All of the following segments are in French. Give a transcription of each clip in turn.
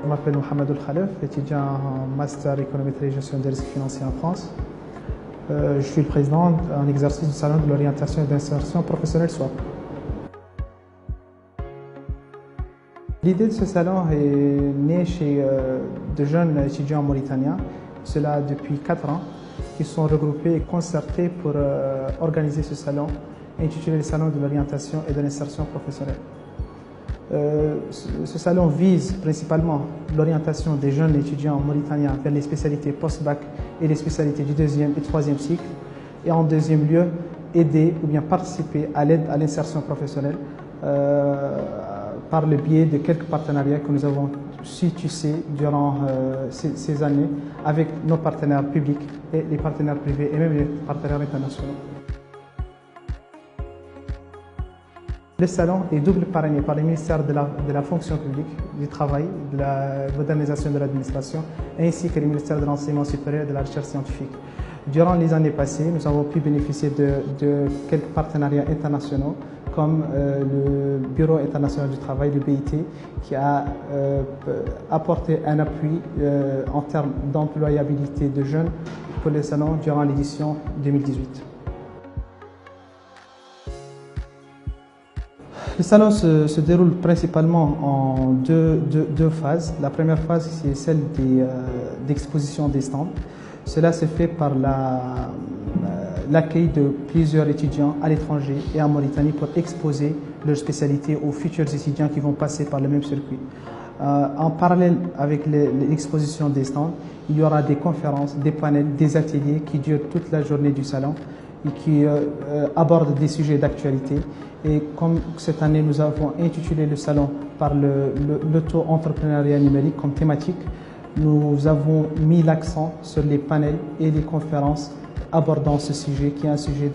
Je m'appelle Mohamed Khalef, étudiant en Master économétrie et gestion des risques financiers en France. Je suis le président en exercice du Salon de l'orientation et de l'insertion professionnelle SWAP. L'idée de ce salon est née chez de jeunes étudiants mauritaniens, cela depuis 4 ans, qui sont regroupés et concertés pour organiser ce salon, intitulé le Salon de l'orientation et de l'insertion professionnelle. Ce salon vise principalement l'orientation des jeunes étudiants mauritaniens vers les spécialités post-bac et les spécialités du 2e et 3e cycle, et en deuxième lieu, aider ou bien participer à l'aide à l'insertion professionnelle par le biais de quelques partenariats que nous avons su tisser durant ces années avec nos partenaires publics et les partenaires privés et même les partenaires internationaux. Le salon est double parrainé par le ministère de la fonction publique, du travail, de la modernisation de l'administration, ainsi que le ministère de l'enseignement supérieur et de la recherche scientifique. Durant les années passées, nous avons pu bénéficier de quelques partenariats internationaux, comme le Bureau international du travail, le BIT, qui a apporté un appui en termes d'employabilité de jeunes pour le salon durant l'édition 2018. Le salon se déroule principalement en deux phases. La première phase, c'est celle d'exposition des stands. Cela se fait par l'accueil de plusieurs étudiants à l'étranger et en Mauritanie pour exposer leurs spécialités aux futurs étudiants qui vont passer par le même circuit. En parallèle avec l'exposition des stands, il y aura des conférences, des panels, des ateliers qui durent toute la journée du salon et qui abordent des sujets d'actualité. Et comme cette année, nous avons intitulé le salon par l'auto-entrepreneuriat numérique comme thématique, nous avons mis l'accent sur les panels et les conférences abordant ce sujet qui est un sujet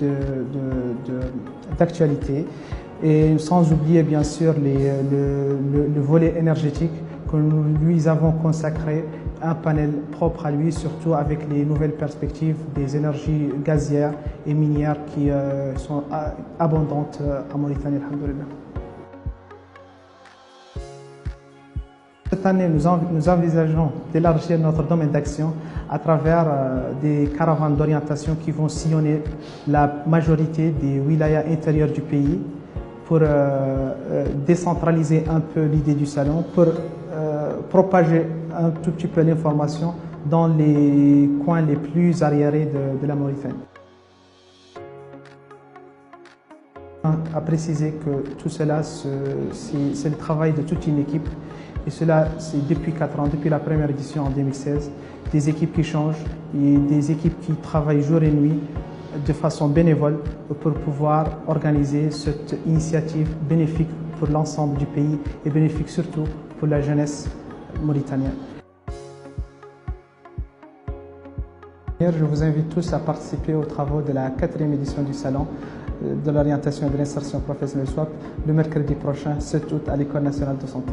d'actualité. Et sans oublier bien sûr le volet énergétique que nous lui avons consacré un panel propre à lui, surtout avec les nouvelles perspectives des énergies gazières et minières qui sont abondantes en Mauritanie, alhamdoulilah. Cette année, nous envisageons d'élargir notre domaine d'action à travers des caravanes d'orientation qui vont sillonner la majorité des wilayas intérieurs du pays pour décentraliser un peu l'idée du salon, pour propager un tout petit peu l'information dans les coins les plus arriérés de la Mauritanie. À préciser que tout cela, c'est le travail de toute une équipe. Et cela, c'est depuis 4 ans, depuis la première édition en 2016. Des équipes qui changent et des équipes qui travaillent jour et nuit de façon bénévole pour pouvoir organiser cette initiative bénéfique pour l'ensemble du pays et bénéfique surtout pour la jeunesse mauritanienne. Je vous invite tous à participer aux travaux de la 4e édition du Salon de l'orientation et de l'insertion professionnelle SWAP le mercredi prochain, 7 août, à l'École nationale de santé.